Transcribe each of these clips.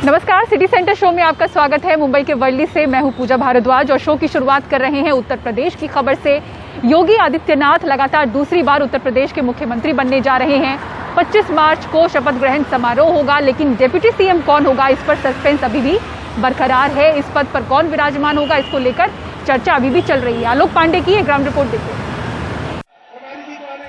नमस्कार, city centre show में आपका स्वागत है। मुंबई के वर्ली से मैं हूं पूजा भारद्वाज और शो की शुरुआत कर रहे हैं उत्तर प्रदेश की खबर से। योगी आदित्यनाथ लगातार दूसरी बार उत्तर प्रदेश के मुख्यमंत्री बनने जा रहे हैं। 25 मार्च को शपथ ग्रहण समारोह होगा, लेकिन डिप्टी सीएम कौन होगा, इस पर सस्पेंस अभी भी बरकरार है। इस पद पर कौन विराजमान होगा, इसको लेकर चर्चा अभी भी चल रही है। आलोक पांडे की एक ग्राउंड रिपोर्ट देखिए।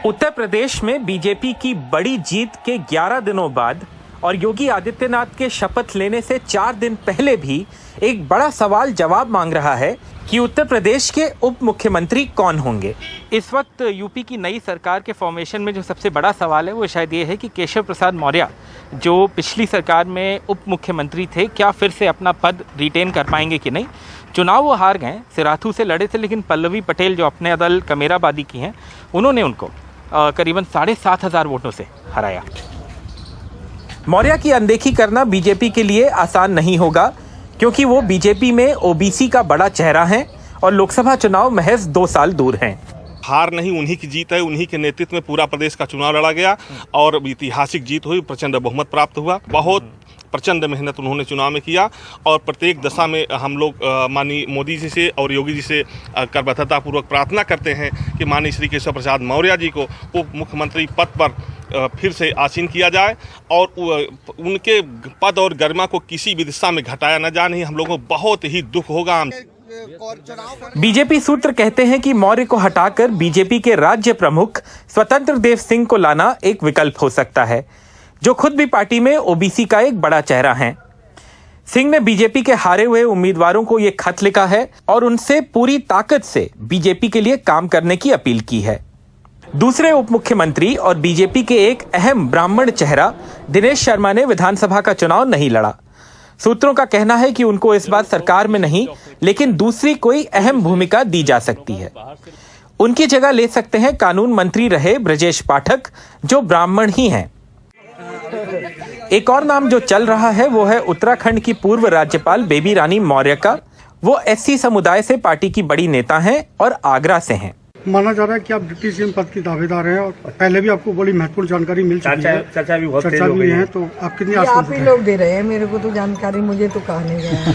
उत्तर प्रदेश में बीजेपी की बड़ी जीत के 11 दिनों बाद और योगी आदित्यनाथ के शपथ लेने से 4 दिन पहले भी एक बड़ा सवाल जवाब मांग रहा है कि उत्तर प्रदेश के उप मुख्यमंत्री कौन होंगे। इस वक्त यूपी की नई सरकार के फॉर्मेशन में जो सबसे बड़ा सवाल है वो शायद ये है कि केशव प्रसाद मौर्य जो पिछली सरकार में उप मुख्यमंत्री थे, क्या फिर से अपना पद रिटेन कर पाएंगे कि नहीं। चुनाव वो हार गए, सिराथू से लड़े थे, लेकिन पल्लवी पटेल जो अपने दल कमेराबादी की हैं, उन्होंने उनको करीबन 7,500 वोटों से हराया। मौर्य की अनदेखी करना बीजेपी के लिए आसान नहीं होगा, क्योंकि वो बीजेपी में ओबीसी का बड़ा चेहरा हैं और लोकसभा चुनाव महज 2 साल दूर हैं। हार नहीं, उन्हीं की जीत है। उन्हीं के नेतृत्व में पूरा प्रदेश का चुनाव लड़ा गया और ऐतिहासिक जीत हुई, प्रचंड बहुमत प्राप्त हुआ। बहुत प्रचंड मेहनत उन्होंने चुनाव में किया और प्रत्येक दशा में हम लोग माननीय मोदी जी से और योगी जी से करबद्धतापूर्वक प्रार्थना करते हैं कि माननीय श्री केशव प्रसाद मौर्य जी को उप मुख्यमंत्री पद पर फिर से आसीन किया जाए और उनके पद और गरिमा को किसी भी दिशा में घटाया न जाए। नहीं, हम लोगों को बहुत ही दुख होगा। बीजेपी सूत्र कहते हैं कि मौर्य को हटाकर बीजेपी के राज्य प्रमुख स्वतंत्र देव सिंह को लाना एक विकल्प हो सकता है, जो खुद भी पार्टी में ओबीसी का एक बड़ा चेहरा हैं। सिंह ने बीजेपी के हारे हुए उम्मीदवारों को यह खत लिखा है और उनसे पूरी ताकत से बीजेपी के लिए काम करने की अपील की है। दूसरे उप मुख्यमंत्री और बीजेपी के एक अहम ब्राह्मण चेहरा दिनेश शर्मा ने विधानसभा का चुनाव नहीं लड़ा। सूत्रों का कहना है कि उनको इस बार सरकार में नहीं, लेकिन दूसरी कोई अहम भूमिका दी जा सकती है। उनकी जगह ले सकते हैं कानून मंत्री रहे ब्रजेश पाठक, जो ब्राह्मण ही हैं। एक और नाम जो चल रहा है वो है उत्तराखंड की पूर्व राज्यपाल बेबी रानी मौर्य का। वो एससी समुदाय से पार्टी की बड़ी नेता हैं और आगरा से हैं। माना जा रहा है कि आप डिप्टी सीएम पद की दावेदार हैं और पहले भी आपको बड़ी महत्वपूर्ण जानकारी मिल चुकी है, चर्चा भी है, तो आप कितनी आप ही लोग दे रहे हैं मेरे को तो जानकारी, मुझे तो कहा नहीं गया।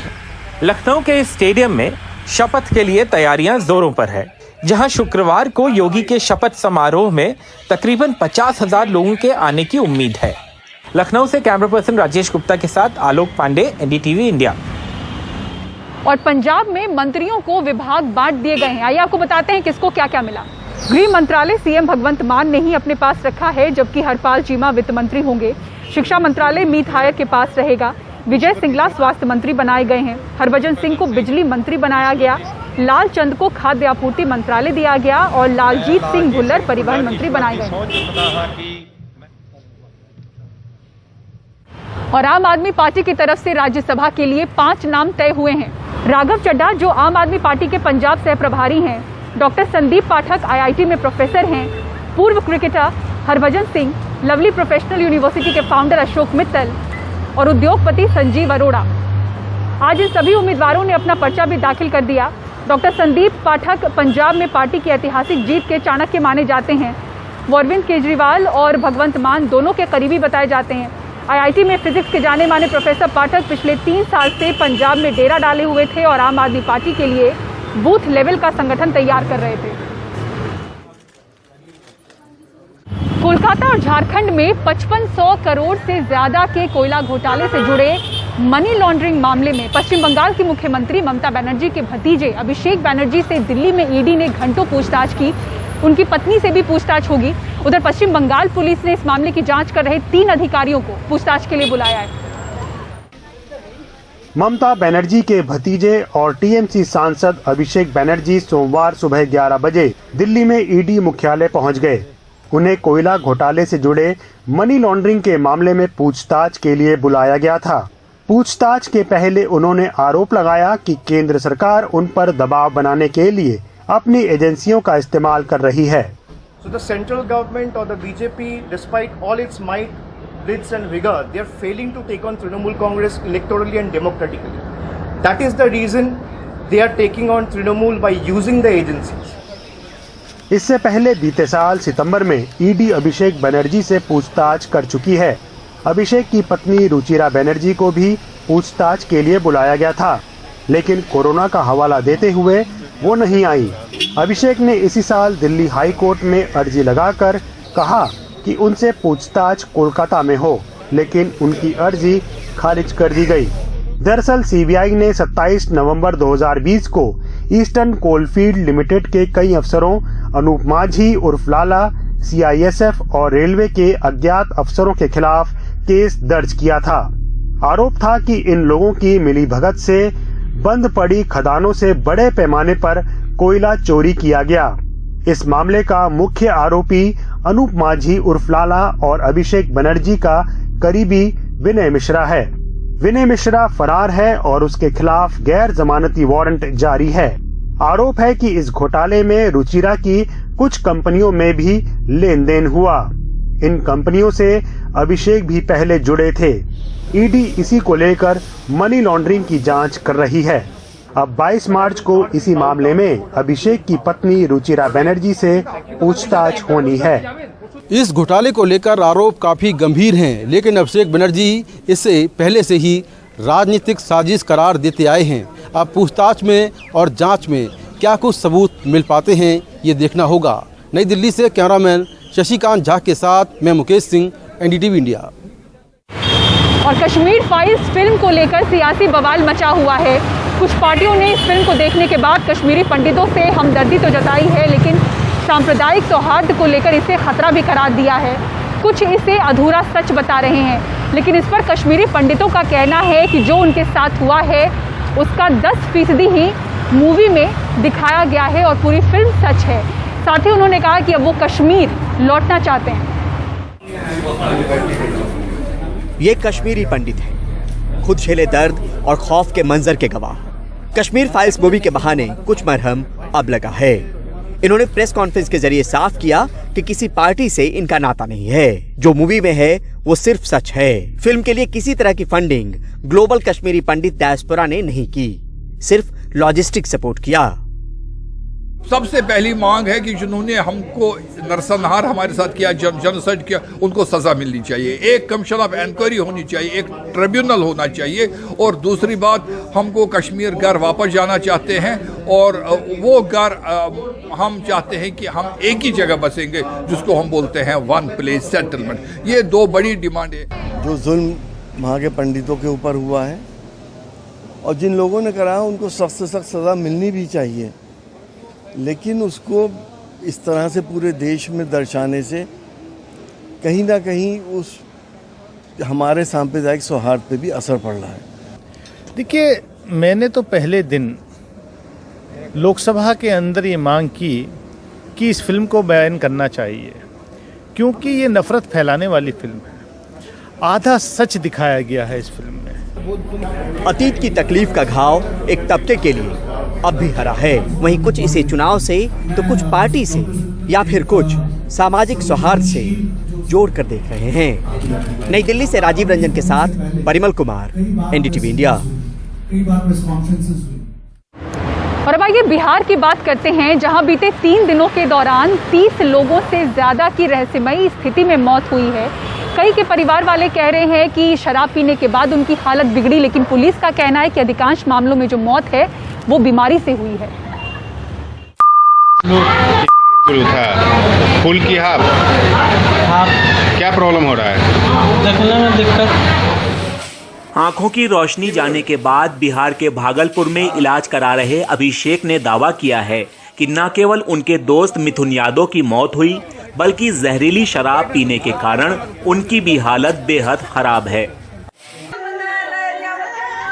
लखनऊ के स्टेडियम में शपथ के लिए तैयारियां जोरों पर है, जहां शुक्रवार को योगी के शपथ समारोह में तकरीबन 50,000 लोगों के आने की उम्मीद है। लखनऊ से कैमरा पर्सन राजेश गुप्ता के साथ आलोक पांडे, एनडीटीवी इंडिया। और पंजाब में मंत्रियों को विभाग बांट दिए गए हैं। आइए आपको बताते हैं किसको क्या क्या मिला। गृह मंत्रालय सीएम भगवंत मान ने ही अपने पास रखा है, जबकि हरपाल चीमा वित्त मंत्री होंगे। शिक्षा मंत्रालय मीत हायर के पास रहेगा। विजय सिंगला स्वास्थ्य मंत्री बनाए गए हैं। हरभजन सिंह को बिजली मंत्री बनाया गया। लाल चंद को खाद्य आपूर्ति मंत्रालय दिया गया और लालजीत सिंह भुल्लर परिवहन मंत्री बनाए गए। और आम आदमी पार्टी की तरफ से राज्यसभा के लिए 5 नाम तय हुए हैं। राघव चड्ढा जो आम आदमी पार्टी के पंजाब सह प्रभारी हैं, डॉक्टर संदीप पाठक आईआईटी में प्रोफेसर हैं, पूर्व cricketer Harbhajan Singh, lovely professional university के फाउंडर अशोक मित्तल और उद्योगपति संजीव अरोड़ा। आज इन सभी उम्मीदवारों ने अपना पर्चा भी दाखिल कर दिया। डॉक्टर संदीप पाठक पंजाब में पार्टी की ऐतिहासिक जीत के चाणक्य माने जाते हैं। वो अरविंद केजरीवाल और भगवंत मान दोनों के करीबी बताए जाते हैं। आईआईटी में फिजिक्स के जाने माने प्रोफेसर पाठक पिछले 3 साल से पंजाब में डेरा डाले हुए थे और आम आदमी पार्टी के लिए बूथ लेवल का संगठन तैयार कर रहे थे। कोलकाता और झारखंड में 5500 करोड़ से ज्यादा के कोयला घोटाले से जुड़े मनी लॉन्ड्रिंग मामले में पश्चिम बंगाल की मुख्यमंत्री ममता बनर्जी के भतीजे अभिषेक बनर्जी से दिल्ली में ईडी ने घंटों पूछताछ की। उनकी पत्नी से भी पूछताछ होगी। उधर पश्चिम बंगाल पुलिस ने इस मामले की जांच कर रहे 3 अधिकारियों को पूछताछ के लिए बुलाया है। ममता बनर्जी के भतीजे और टीएमसी सांसद अभिषेक बनर्जी सोमवार सुबह 11 बजे दिल्ली में ईडी मुख्यालय पहुंच गए। उन्हें कोयला घोटाले से जुड़े मनी लॉन्ड्रिंग के मामले में पूछताछ के लिए बुलाया गया था। पूछताछ के पहले उन्होंने आरोप लगाया कि केंद्र सरकार उन पर दबाव बनाने के लिए अपनी एजेंसियों का इस्तेमाल कर रही है। So the central government or the BJP, despite all its might, blitz and vigor, they are failing to take on Trinamool Congress electorally and democratically. That is the reason they are taking on Trinamool by using the agencies. इससे पहले बीते साल सितंबर में ED Abhishek Banerjee से पूछताछ कर चुकी है। अभिषेक की पत्नी रुचिरा बनर्जी को भी पूछताछ के लिए बुलाया गया था, लेकिन कोरोना का हवाला देते हुए वो नहीं आई। अभिषेक ने इसी साल दिल्ली हाई कोर्ट में अर्जी लगाकर कहा कि उनसे पूछताछ कोलकाता में हो, लेकिन उनकी अर्जी खारिज कर दी गई। दरअसल सीबीआई ने 27 नवंबर 2020 को ईस्टर्न कोलफील्ड लिमिटेड के कई अफसरों अनूप माझी उर्फ लाला, सीआईएसएफ और रेलवे के अज्ञात अफसरों के खिलाफ केस दर्ज किया था। आरोप था कि इन लोगों की मिलीभगत से बंद पड़ी खदानों से बड़े पैमाने पर कोयला चोरी किया गया। इस मामले का मुख्य आरोपी अनूप माझी उर्फ लाला और अभिषेक बनर्जी का करीबी विनय मिश्रा है। विनय मिश्रा फरार है और उसके खिलाफ गैर जमानती वारंट जारी है। आरोप है कि इस घोटाले में रुचिरा की कुछ कंपनियों में भी लेन देन हुआ। इन कंपनियों से अभिषेक भी पहले जुड़े थे। ईडी इसी को लेकर मनी लॉन्ड्रिंग की जांच कर रही है। अब 22 मार्च को इसी मामले में अभिषेक की पत्नी रुचिरा बनर्जी से पूछताछ होनी है। इस घोटाले को लेकर आरोप काफ़ी गंभीर हैं, लेकिन अभिषेक बनर्जी इससे पहले से ही राजनीतिक साजिश करार देते आए हैं। अब पूछताछ में और जांच में क्या कुछ सबूत मिल पाते हैं, ये देखना होगा। नई दिल्ली से कैमरामैन शशिकांत झा के साथ मैं मुकेश सिंह, एनडीटीवी इंडिया। और कश्मीर फाइल्स फिल्म को लेकर सियासी बवाल मचा हुआ है। कुछ पार्टियों ने इस फिल्म को देखने के बाद कश्मीरी पंडितों से हमदर्दी तो जताई है, लेकिन सांप्रदायिक सौहार्द को लेकर इसे खतरा भी करार दिया है। कुछ इसे अधूरा सच बता रहे हैं, लेकिन इस पर कश्मीरी पंडितों का कहना है कि जो उनके साथ हुआ है उसका 10% ही मूवी में दिखाया गया है और पूरी फिल्म सच है। साथ ही उन्होंने कहा कि अब वो कश्मीर लौटना चाहते हैं। ये कश्मीरी पंडित हैं, खुद झेले दर्द और खौफ के मंजर के गवाह। कश्मीर फाइल्स मूवी के बहाने कुछ मरहम अब लगा है। इन्होंने प्रेस कॉन्फ्रेंस के जरिए साफ किया कि किसी पार्टी से इनका नाता नहीं है। जो मूवी में है वो सिर्फ सच है। फिल्म के लिए किसी तरह की फंडिंग ग्लोबल कश्मीरी पंडित डायस्पोरा ने नहीं की, सिर्फ लॉजिस्टिक सपोर्ट किया। सबसे पहली मांग है कि जिन्होंने हमको नरसंहार हमारे साथ किया, जेनोसाइड किया, उनको सजा मिलनी चाहिए। एक कमीशन ऑफ इंक्वायरी होनी चाहिए, एक ट्रिब्यूनल होना चाहिए। और दूसरी बात, हमको कश्मीर घर वापस जाना चाहते हैं और वो घर हम चाहते हैं कि हम एक ही जगह बसेंगे, जिसको हम बोलते हैं वन प्लेस सेटलमेंट। ये दो बड़ी डिमांड है। जो जुल्म वहाँ के पंडितों के ऊपर हुआ है और जिन लोगों ने कराया उनको सख्त से सख्त सज़ा मिलनी भी चाहिए, लेकिन उसको इस तरह से पूरे देश में दर्शाने से कहीं ना कहीं उस हमारे सांप्रदायिक सौहार्द पे भी असर पड़ रहा है। देखिए, मैंने तो पहले दिन लोकसभा के अंदर ये मांग की कि इस फिल्म को बैन करना चाहिए, क्योंकि ये नफरत फैलाने वाली फिल्म है। आधा सच दिखाया गया है इस फिल्म में। अतीत की तकलीफ का घाव एक तबके के लिए अब भी हरा है। वहीं कुछ इसे चुनाव से तो कुछ पार्टी से या फिर कुछ सामाजिक सौहार्द से जोड़ कर देख रहे हैं। नई दिल्ली से राजीव रंजन के साथ परिमल कुमार, एनडीटीवी इंडिया। और अब आइए बिहार की बात करते हैं, जहां बीते 3 दिनों के दौरान 30 लोगों से ज्यादा की रहस्यमयी स्थिति में मौत हुई है। कई के परिवार वाले कह रहे हैं कि शराब पीने के बाद उनकी हालत बिगड़ी, लेकिन पुलिस का कहना है कि अधिकांश मामलों में जो मौत है वो बीमारी से हुई है। फूल की हाफ क्या प्रॉब्लम हो रहा है? देखने में दिक्कत। आंखों की रोशनी जाने के बाद बिहार के भागलपुर में इलाज करा रहे अभिषेक ने दावा किया है कि न केवल उनके दोस्त मिथुन यादव की मौत हुई, बल्कि जहरीली शराब पीने के कारण उनकी भी हालत बेहद खराब है।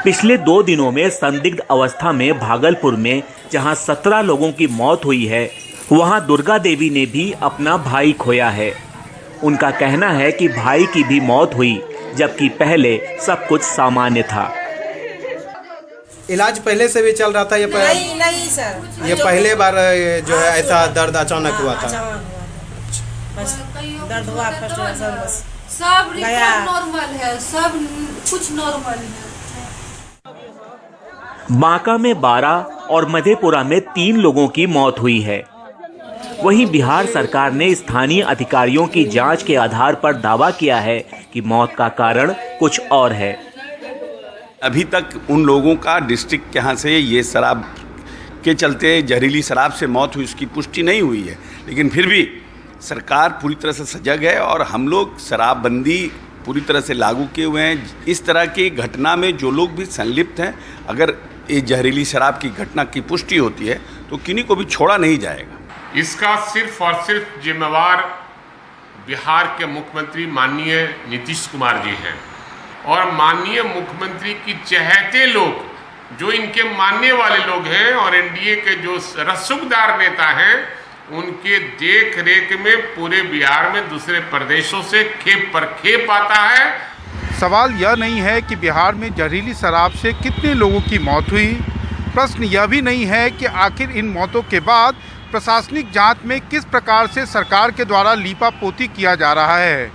पिछले 2 दिनों में संदिग्ध अवस्था में भागलपुर में जहां 17 लोगों की मौत हुई है, वहां दुर्गा देवी ने भी अपना भाई खोया है। उनका कहना है कि भाई की भी मौत हुई, जबकि पहले सब कुछ सामान्य था। इलाज पहले से भी चल रहा था? नहीं सर, ये पहले बार जो है ऐसा दर्द अचानक हुआ था? बस दर्द हुआ बस। सब नॉर्मल है, सब कुछ नॉर्मल है। बांका में 12 और मधेपुरा में 3 लोगों की मौत हुई है। वहीं बिहार सरकार ने स्थानीय अधिकारियों की जांच के आधार पर दावा किया है कि मौत का कारण कुछ और है। अभी तक उन लोगों का डिस्ट्रिक्ट के यहाँ से ये शराब के चलते जहरीली शराब से मौत हुई उसकी पुष्टि नहीं हुई है, लेकिन फिर भी सरकार पूरी तरह से सजग है और हम लोग शराबबंदी पूरी तरह से लागू किए हुए हैं। इस तरह की घटना में जो लोग भी संलिप्त हैं, अगर ये जहरीली शराब की घटना की पुष्टि होती है तो किन्हीं को भी छोड़ा नहीं जाएगा। इसका सिर्फ और सिर्फ जिम्मेवार बिहार के मुख्यमंत्री माननीय नीतीश कुमार जी हैं और माननीय मुख्यमंत्री की चहेते लोग, जो इनके मानने वाले लोग हैं और एनडीए के जो रसूखदार नेता हैं, उनके देख रेख में पूरे बिहार में दूसरे प्रदेशों से खेप पर खेप आता है। सवाल यह नहीं है कि बिहार में जहरीली शराब से कितने लोगों की मौत हुई, प्रश्न यह भी नहीं है कि आखिर इन मौतों के बाद प्रशासनिक जांच में किस प्रकार से सरकार के द्वारा लीपापोती किया जा रहा है।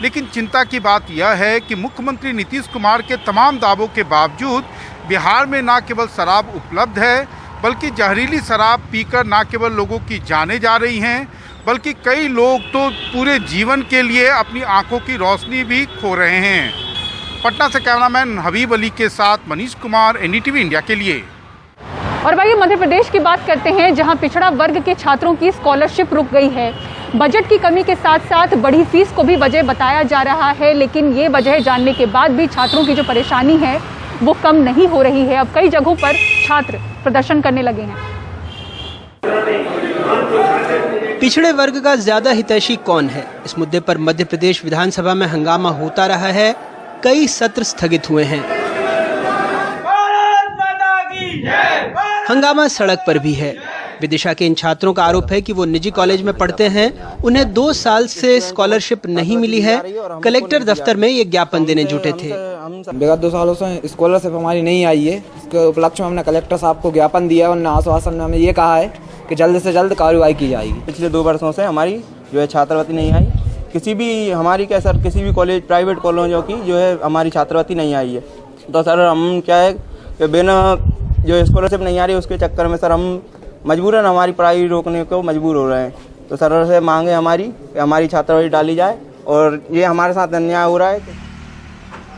लेकिन चिंता की बात यह है कि मुख्यमंत्री नीतीश कुमार के तमाम दावों के बावजूद बिहार में न केवल शराब उपलब्ध है, बल्कि जहरीली शराब पीकर न केवल लोगों की जानें जा रही हैं, बल्कि कई लोग तो पूरे जीवन के लिए अपनी आंखों की रोशनी भी खो रहे हैं। पटना से कैमरामैन हबीब अली के साथ मनीष कुमार, एनडीटीवी इंडिया के लिए। और भाई मध्य प्रदेश की बात करते हैं, जहां पिछड़ा वर्ग के छात्रों की स्कॉलरशिप रुक गई है। बजट की कमी के साथ साथ बढ़ी फीस को भी वजह बताया जा रहा है, लेकिन ये वजह जानने के बाद भी छात्रों की जो परेशानी है वो कम नहीं हो रही है। अब कई जगहों पर छात्र प्रदर्शन करने लगे हैं। पिछड़े वर्ग का ज्यादा हितैषी कौन है, इस मुद्दे पर मध्य प्रदेश विधानसभा में हंगामा होता रहा है। कई सत्र स्थगित हुए हैं। हंगामा सड़क पर भी है। विदिशा के इन छात्रों का आरोप है कि वो निजी कॉलेज में पढ़ते हैं, उन्हें 2 साल से स्कॉलरशिप नहीं मिली है। कलेक्टर दफ्तर में ये ज्ञापन देने जुटे थे। विगत 2 सालों से स्कॉलरशिप हमारी नहीं आई है। इसके उपलक्ष्य में हमने कलेक्टर साहब को ज्ञापन दिया और आश्वासन में हमें ये कहा है कि जल्द से जल्द कार्रवाई की जाएगी। पिछले 2 वर्षों से हमारी जो है छात्रवृत्ति नहीं आई। किसी भी हमारी क्या सर, किसी भी कॉलेज, प्राइवेट कॉलेजों की जो है हमारी छात्रवृत्ति नहीं आई है। तो सर हम क्या है कि बिना जो स्कॉलरशिप नहीं आ रही उसके चक्कर में सर हम मजबूरन हमारी पढ़ाई रोकने को मजबूर हो रहे हैं। तो सर से मांगे हमारी छात्रवृत्ति डाली जाए और ये हमारे साथ अन्याय हो रहा है।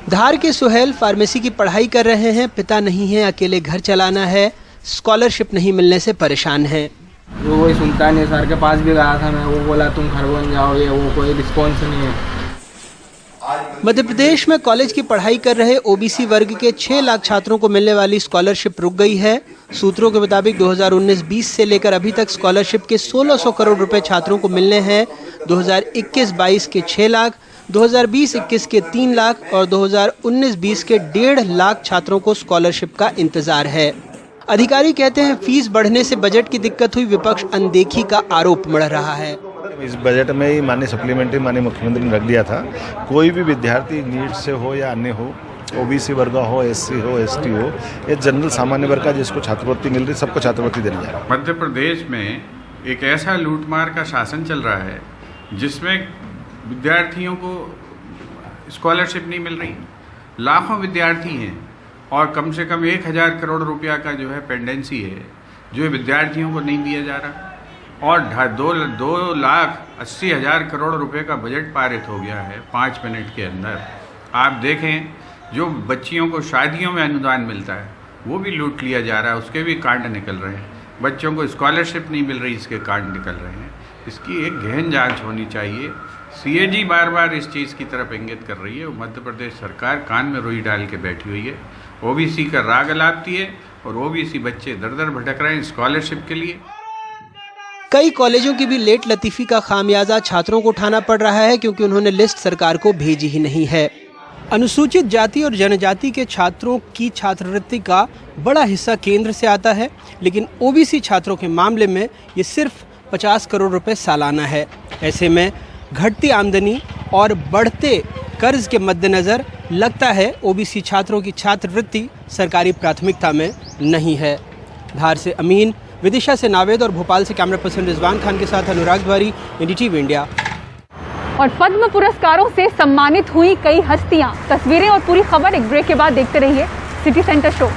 धार के सुहेल फार्मेसी की पढ़ाई कर रहे हैं, पिता नहीं है, अकेले घर चलाना है, स्कॉलरशिप नहीं मिलने से परेशान हैं। वो कोई सुनता नहीं, सर के पास भी गया था मैं, वो बोला तुम घर बन जाओगे, वो कोई रिस्पॉन्स नहीं है। मध्य प्रदेश में कॉलेज की पढ़ाई कर रहे ओबीसी वर्ग के 6 लाख छात्रों को मिलने वाली स्कॉलरशिप रुक गई है। सूत्रों के मुताबिक 2019-20 से लेकर अभी तक स्कॉलरशिप के 1600 करोड़ रुपए छात्रों को मिलने हैं। 2021-22 के 6 लाख, 2020-21 के 3 लाख और 2019-20 के 1.5 लाख छात्रों को स्कॉलरशिप का इंतजार है। अधिकारी कहते हैं फीस बढ़ने से बजट की दिक्कत हुई, विपक्ष अनदेखी का आरोप मढ़ रहा है। इस बजट में ही माननीय सप्लीमेंट्री माननीय मुख्यमंत्री ने रख दिया था, कोई भी विद्यार्थी नीट से हो या अन्य हो, ओबीसी वर्ग हो, एससी हो, एसटी हो, या जनरल सामान्य वर्ग का जिसको छात्रवृत्ति मिल रही, सबको छात्रवृत्ति देने जा रहा है। मध्य प्रदेश में एक ऐसा लूटमार का शासन चल रहा है जिसमें विद्यार्थियों को स्कॉलरशिप नहीं मिल रही। लाखों विद्यार्थी हैं और कम से कम 1000 करोड़ रुपया का जो है पेंडेंसी है जो विद्यार्थियों को नहीं दिया जा रहा। और 2,80,000 करोड़ रुपए का बजट पारित हो गया है 5 मिनट के अंदर। आप देखें जो बच्चियों को शादियों में अनुदान मिलता है वो भी लूट लिया जा रहा है, उसके भी कांड निकल रहे हैं। बच्चों को स्कॉलरशिप नहीं मिल रही, इसके कांड निकल रहे हैं। इसकी एक गहन जांच होनी चाहिए। सीएजी बार बार इस चीज़ की तरफ इंगित कर रही है। मध्य प्रदेश सरकार कान में रुई डाल के बैठी हुई है। ओबीसी का राग अलापती है और ओबीसी बच्चे दर दर भटक रहे हैं स्कॉलरशिप के लिए। कई कॉलेजों की भी लेट लतीफी का खामियाजा छात्रों को उठाना पड़ रहा है, क्योंकि उन्होंने लिस्ट सरकार को भेजी ही नहीं है। अनुसूचित जाति और जनजाति के छात्रों की छात्रवृत्ति का बड़ा हिस्सा केंद्र से आता है, लेकिन ओबीसी छात्रों के मामले में ये सिर्फ 50 करोड़ रुपए सालाना है। ऐसे में घटती आमदनी और बढ़ते कर्ज के मद्देनजर लगता है ओबीसी छात्रों की छात्रवृत्ति सरकारी प्राथमिकता में नहीं है। धार से अमीन, विदिशा से नावेद और भोपाल से कैमरा पर्सन रिजवान खान के साथ अनुराग द्वारी, एनडीटीवी इंडिया। और पद्म पुरस्कारों से सम्मानित हुई कई हस्तियां। तस्वीरें और पूरी खबर एक ब्रेक के बाद देखते रहिए सिटी सेंटर शो।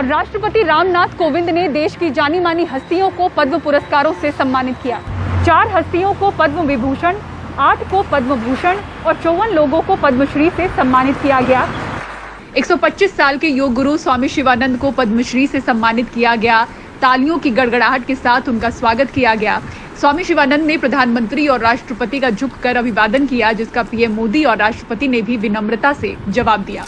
राष्ट्रपति रामनाथ कोविंद ने देश की जानी मानी हस्तियों को पद्म पुरस्कारों से सम्मानित किया। 4 हस्तियों को पद्म विभूषण, 8 को पद्म भूषण और 54 लोगों को पद्मश्री से सम्मानित किया गया। 125 साल के योग गुरु स्वामी शिवानंद को पद्मश्री से सम्मानित किया गया। तालियों की गड़गड़ाहट के साथ उनका स्वागत किया गया। स्वामी शिवानंद ने प्रधानमंत्री और राष्ट्रपति का झुककर अभिवादन किया, जिसका पीएम मोदी और राष्ट्रपति ने भी विनम्रता से जवाब दिया।